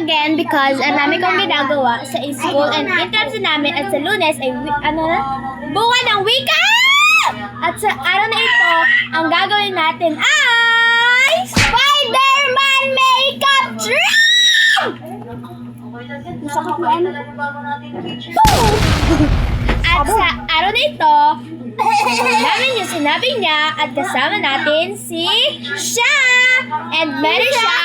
again because ang dami kong ginagawa sa school and interns namin at sa Lunes ay bunga ng wika! At sa araw na ito, ang gagawin natin ay Spider-Man makeup trend! Masakit na ano? At sa araw na ito, namin yung sinabi niya at kasama natin si Sha! And meron siya,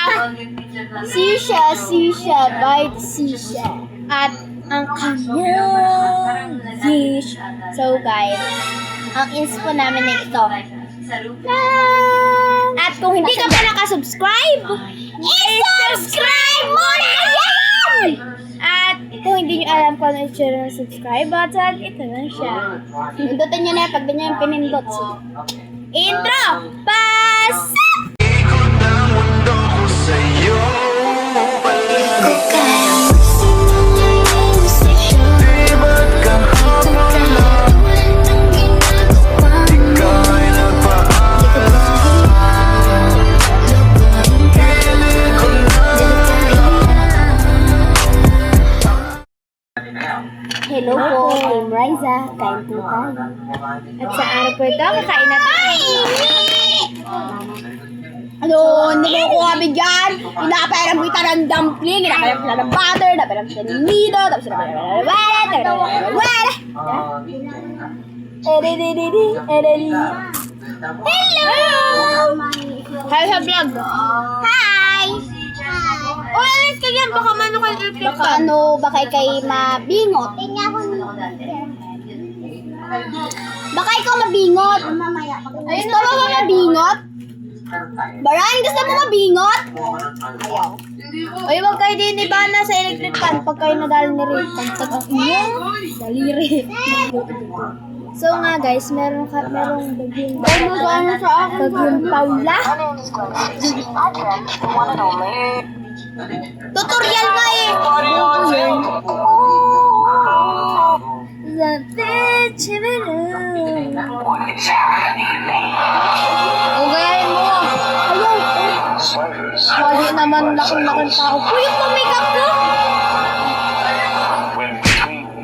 Sisha, bite Sisha. At ang kanyang dish. So guys, ang inspo namin na ito. At kung hindi ka pa nakasubscribe, i-subscribe mo na yan! At kung hindi nyo alam kung ano yung subscribe button, ito lang siya. Pindutin nyo na yan pag di nyo yung pinindot. Intro! Pasok! Hello po, I'm Riza. Kain po tayo. At sa araw po ito, kakain na tayo. Ano, hindi ko kami dyan. Inapayaran kita ng dumpling, inapayaran kita ng butter, inapayaran kita ng nido, tapos inapayaran kita ng Hello! Hi sa vlog. Hi! O, alis ka dyan. Baka mano kayo i-flip ka. Baka kay mabingot. Baka ikaw mabingot. Gusto mo ba mabingot? Baran, gusto mo mabingot? Ayaw. Uy, wag kayo din ibana sa electric fan pag kayo nadali ni Rick. Pantag ang daliri. So nga guys, merong bagyong Paula. Tutorial nga eh. O gayahin mo. Ayaw. Mali naman laking tao. Uy, yung pa-makeup ko.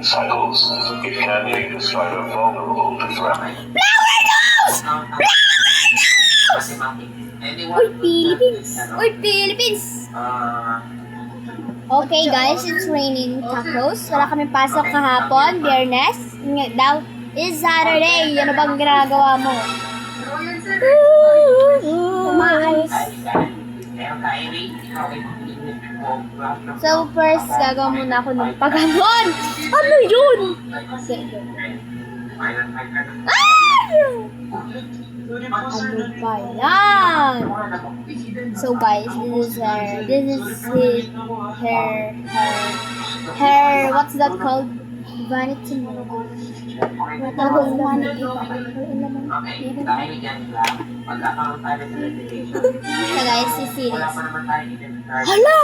Cycles, it can leave the spider vulnerable to threat. Flower nose! Flower nose! Uy, Philippines! Uy, Philippines! Okay guys, it's raining tacos. Wala kami pasok kahapon, Biyernes. Ngayon daw, is Saturday. Ano bang ginagawa mo? Kumaayos. So first, gagawa muna ako ng paganon. Ano yun? Ano ba yan? So guys, this is her, what's that called? Vanity mo. Matawag vanity. So guys, si Sirius. Hala!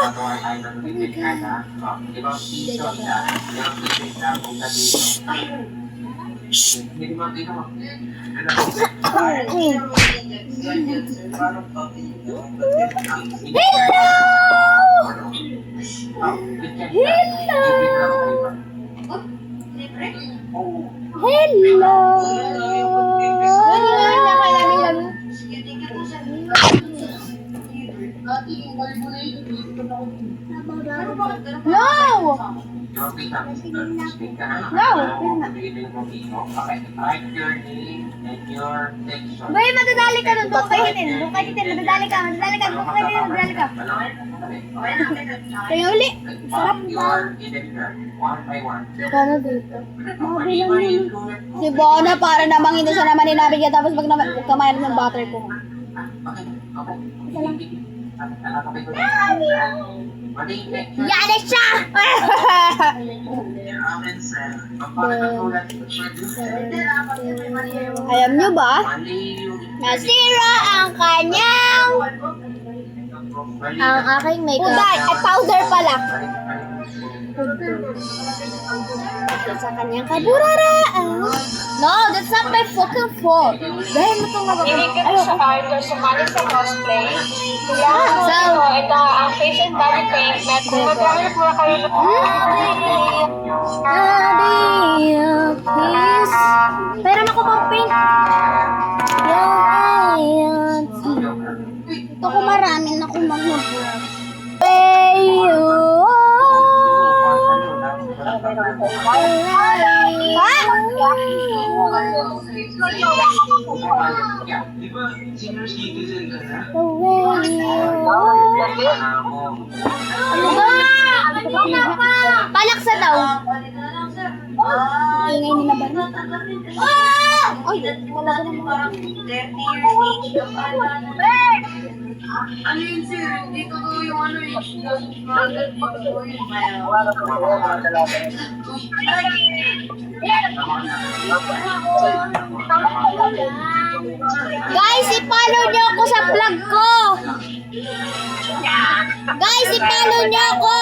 Hello! No! Bay, madadali ka nun. Doon kayo hitin. Madadali ka. Kaya uli. Sarap ba? Paano dito? Si Bona, para namang hindi siya naman inabigyan. Tapos pag kamayan ng butter ko. Isa lang. Yan na siya! Alam nyo ba? Nasira ang kanyang... ang aking makeup. Uday, ay powder pala. Sa kanyang kaburaraan. No, that's not my fucking fault. Dahil mo itong Hindi ka sa art or sumali sa cosplay. Kailangan mo So- ito ang face and body paint na kung magkakaroon mo kayo ng Please. Pera mo ko pang paint. Ito ko marami na kung mag-vlog. Palaksa daw. Ingay nila ba? Ay, talaga naman. Ano yun, sir? Hindi totoo yung ano eh. Guys, i-follow niyo ako sa vlog ko. Guys, i-follow niyo ako.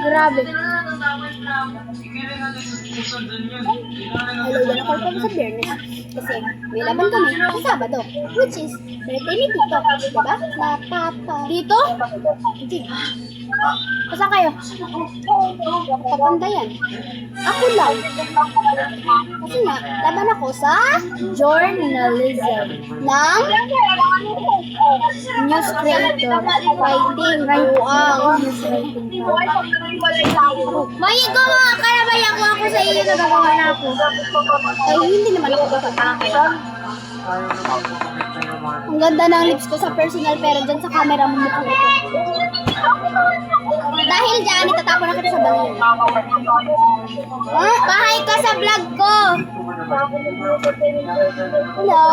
Grabe. Hello, yan ako pa sa Biyernes. Kasi may laban kami sa Sabado. Which is, birthday ni Tito. Diba? Na papa. Dito? Hindi. Saan kayo? Papandayan. Ako lang. Kasi nga, laban ako sa journalism ng news creator. Writing. Buang news writing. Mahigo mga karabayan ko ako sa iyo na gagawa na ako. Ay, hindi naman ako kakatake. Ang ganda ng lips ko sa personal pero dyan sa camera mo mukha ko. Dahil dyan, itatapon na kita sa balon. Bahay ka sa vlog ko. Hello.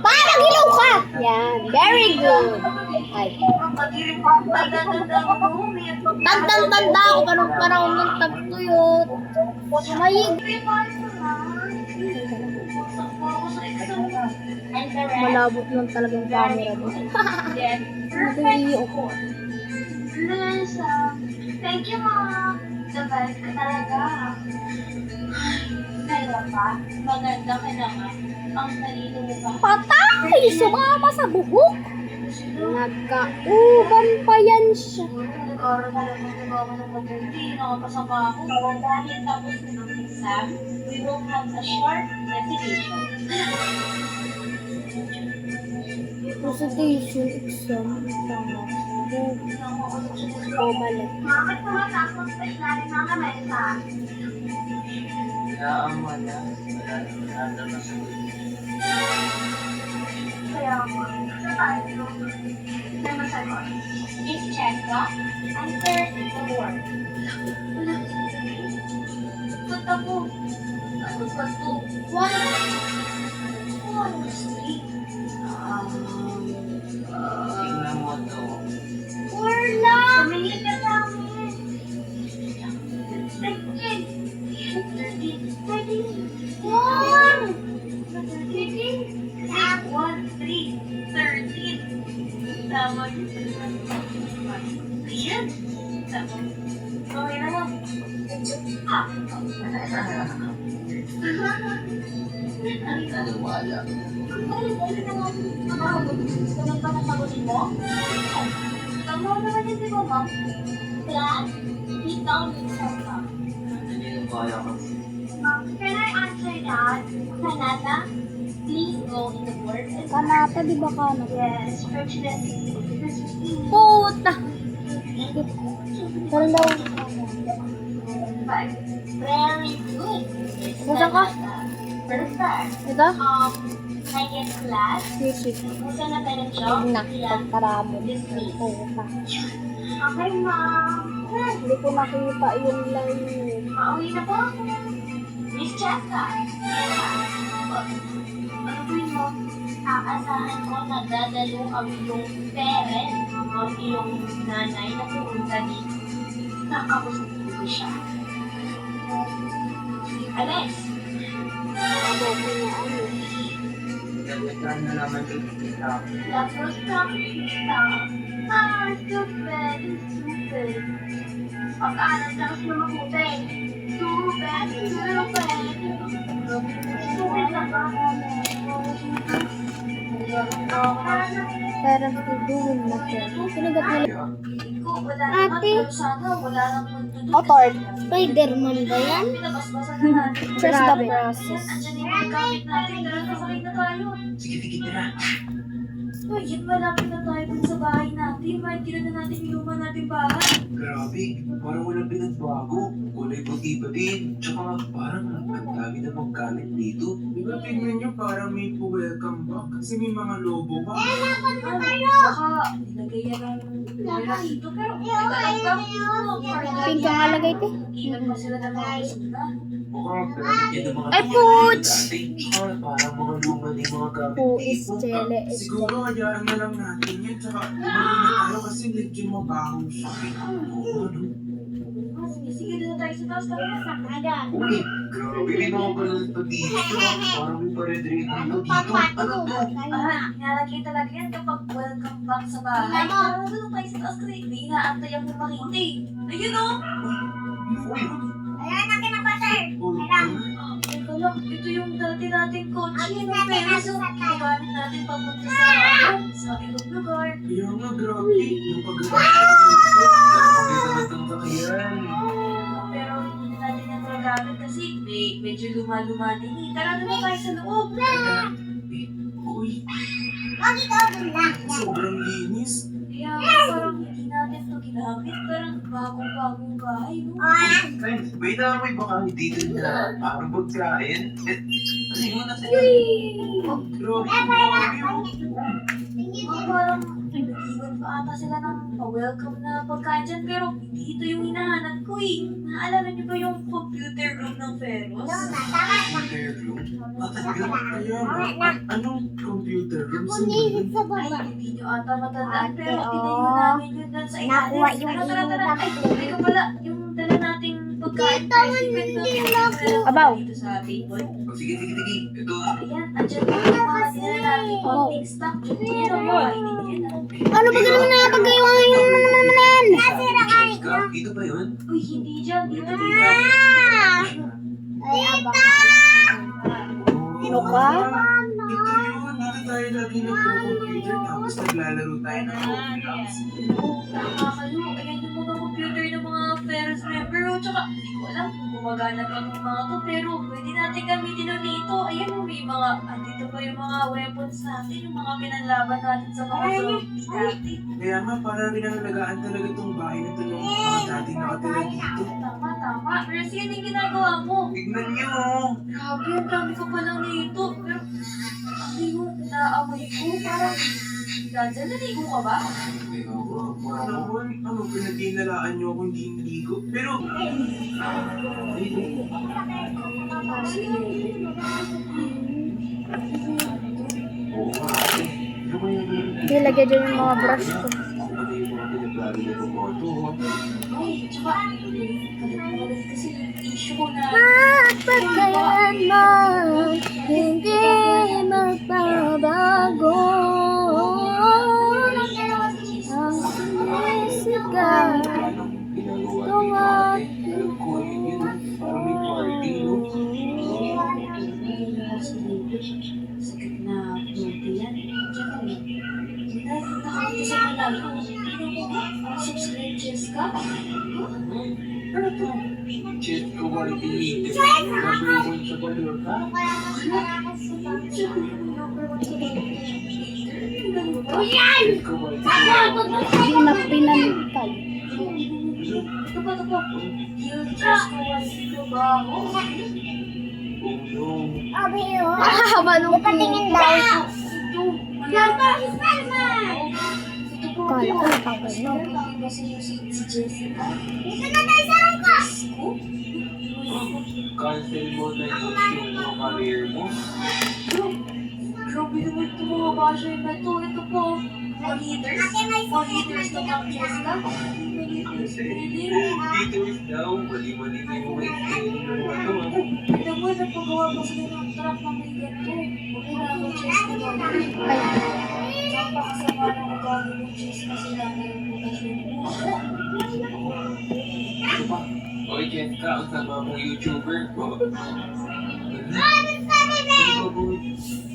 Parang ilaw ka. Yan. Very good. Ay. Tandang-tanda ako. Parang ng tagtuyot. Mayig. Malabot lang talagang camera mo. Nagigiyok ko. Thank you, Mom. The best ka talaga. Kaya pa, maganda ka naman. Ang talino mo pa. Patay! Sumama sa buhok! Nagkauban pa yan siya. Nag-oral na lang ako ng mabuti. Nakapasama ako. Dahil tapos na ng exam, we will have a short recitation. Presentation exam. Tama. Bumalik. Bakit tumatapos sa ilalim ng lamesa? Kaya ako, sa tayo, na masagot. Miss Cheska, answer the word. Punta po. Ano ba to? One street. Wala! Tumingin ka sa amin. 13. 13. Tama yun. Ayan. Tama. Okay na lang. Ah. Tama naman yun, di ba, Ma'am? Class, sit down yourself, Ma'am. Can I answer that? Kanata, please go in the word. Kanata, di ba kanata? Yes, fortunately. Puta! Parang daw. Very good. Nasaan ka? Perfect. Ito? Second class. Music. Gusto na tayo ng job? Nak, pagkara mo. Dismiss. Puta. Okay, Ma'am. Hindi ko nakita yung line. Mauwi na po ako. Miss Cheska. Pagawin mo, aasahan ko na dadalo ang iyong parent o iyong nanay na pumunta dito. Nakausap ko siya. Alex, Abo ko na ano. the first topic is Stupid, stupid. Pag-aral lang sila mabuti. Stupid, stupid. Stupid na ba? Parang tuduhin na siya. Sinagat na lang. Ate. Author. Spider-Man ba yan? Trust the process. Andiyan yung mga gamit natin. Tara, kasakit na tayo. Sige, tara. Uy, yan malapit na tayo dun sa bahay natin. Makikita na natin yung luma nating bahay. Grabe, parang walang pinagbago. Kulay puti pa din. Tsaka parang ang dami na maggamit dito. Diba tingnan nyo parang may welcome back kasi may mga lobo pa. Baka nilagay yan ng wala dito. Pero nagkalang Pink ang alagay te. Ilan pa sila ng mga basura. Mukhang gamit yan ng mga Ay, pinaggamit Pooch! dati. Tsaka parang mga luma na yung mga gamit Who dito. is Chele? Siguro hayaan na lang natin yan tsaka umarin na tayo kasi medyo mabaho siya. Oo, ano? Sige, sige, dito tayo sa taas. Tara. Uy, grabe may mga palalito dito. Parang may paredrino dito. Ano to? Nilalagay talaga yan kapag welcome back sa bahay. Tara, dito tayo sa taas kasi may inaantay akong makita eh. Ayun o! Uy, Teka lang, ito yung dati nating kotse. Pero so, ginagamit natin papunta sa ibang lugar. Kaya nga grabe, yung pagkakasya grabe naman itong sakyan. Pero hindi natin yung magagamit kasi medyo luma-luma din eh. Tara na tayo sa loob. Uy, sobrang linis. Kaya parang hindi natin ito ginamit. Parang bagong-bagong bahay, no? Friends, may damay baka dito na parang pagkain. Ano na sa'yo? Grabe, Parang nag-iwan pa ata sila ng pa-welcome na pagkain dyan. Pero hindi ito yung hinahanap ko eh. Naalala niyo ba yung computer room ng Feros? Computer room? Talaga? Kaya nga, anong computer room? Saan Ay, hindi nyo ata matandaan. Pero tinayo namin yun dun sa ilalim. Pero tara. Ay, teka pala. Yung dala nating pagkain. Abaw. Dito sa table. Oh, sige. Ito. Ayan, andyan pa yung mga dinala natin konting stock. Yan ang mga inigyan natin. Ano ba ganun na pagkaiwangan yung naman? Dito ba yun? Uy, hindi dyan. Dito. Ay, abang. Ano ka? Ito yun, dito tayo lagi nagpo-computer tapos naglalaro tayo ng Roblox. Nakakayo. Ayan yung mga computer ng mga Ferris member. O, tsaka, hindi ko alam kung gumagana pa ng mga to. Pero, pwede natin gamitin na dito. Ayan, may mga, andito pa yung mga weapons natin. Yung mga pinanlaban natin sa mga zombies dati. Kaya nga, parang rinangalagaan talaga itong bahay na ito ng mga dating nakatira dito. Tama. Pero yan yung ginagawa mo. Tignan niyo. Grabe, ang dami ko palang nito. Pero, hindi mo naamoy ko. Parang, Danza, naligo ka ba? Naman, ano, pinagdinalaan niyo ako hindi niligo. Pero, Oo nga. Ano kaya meron? Nilagay dyan yung mga brush ko. Ano yung mga pinaglagi ng photo? Ay, tsaka, kalit kasi yung issue ko na... Pagkayan mo, hindi magbabago. Ang sinisigaw. Anong ginagawa niyo natin? Alam ko, yun. Parang may party, no? Sakit na buti yan. Tsaka, nakakita sa malayo. Subscribe, Jessica. Ano to? Chet ko quality. Number 1 sa balor ka? Chet ko quality. Pinapinantay. Ito pa. Yung just ko ba? Oh, Haba nung patingin daw. Ito. Kala ko natanggal na. Kasi yung si Jessica. cancel mo na yung mga career mo. Grabe naman ito mga basher na to. Ito po. Mga leaders. Mga leaders na mga Jessica. Kasi haters daw, mali-mali na yung mga experience ng ano. Alam mo, napagawa pa sila ng truck na may ganito. Huwag na ako Jessica. Ay, Napakasama ng ugali ng Jess kasi lagi yung relasyon mo. Ano ba? Oy, Jessica, ang sama mong YouTuber ko.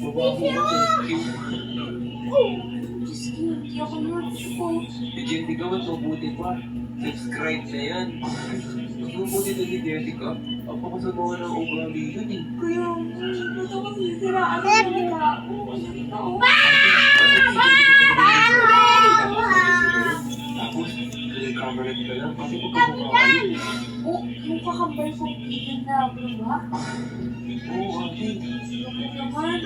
Babago mo, Jessica. Diyos ko, hindi ako yun. Ako. Si Jessica, mas mabuti pa. Subscribe na yan. Mas mabuti na si Jessica. Apakasama ng ugali yun eh. Kuya, ba't ako sisiraan ng mga tao? Ito. Tapos, nag-comment ka lang kasi pagkamukha yun. Oh, yung kakambal kong bigan na, bro ba? Oo, ate. Ako naman.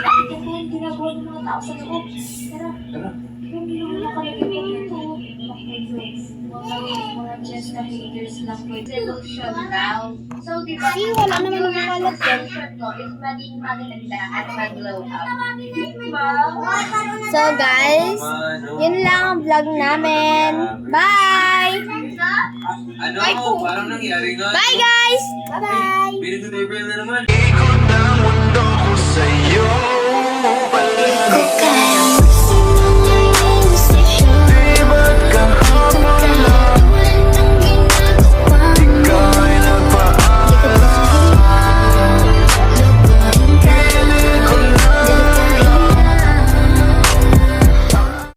Ito po yung ginagawa ng mga tao sa loob. Tara, Tara. hindi naman nakalagay mo dito. Mga Jessica haters lang po. Resolution daw. So, di ba? Kasi wala naman nakakalat yan. Resolution ko is maging maganda at mag-glow up. Diba? So guys, yun lang ang vlog namin. Bye! Ano? Parang nangyari nga. Bye guys! Bye-bye!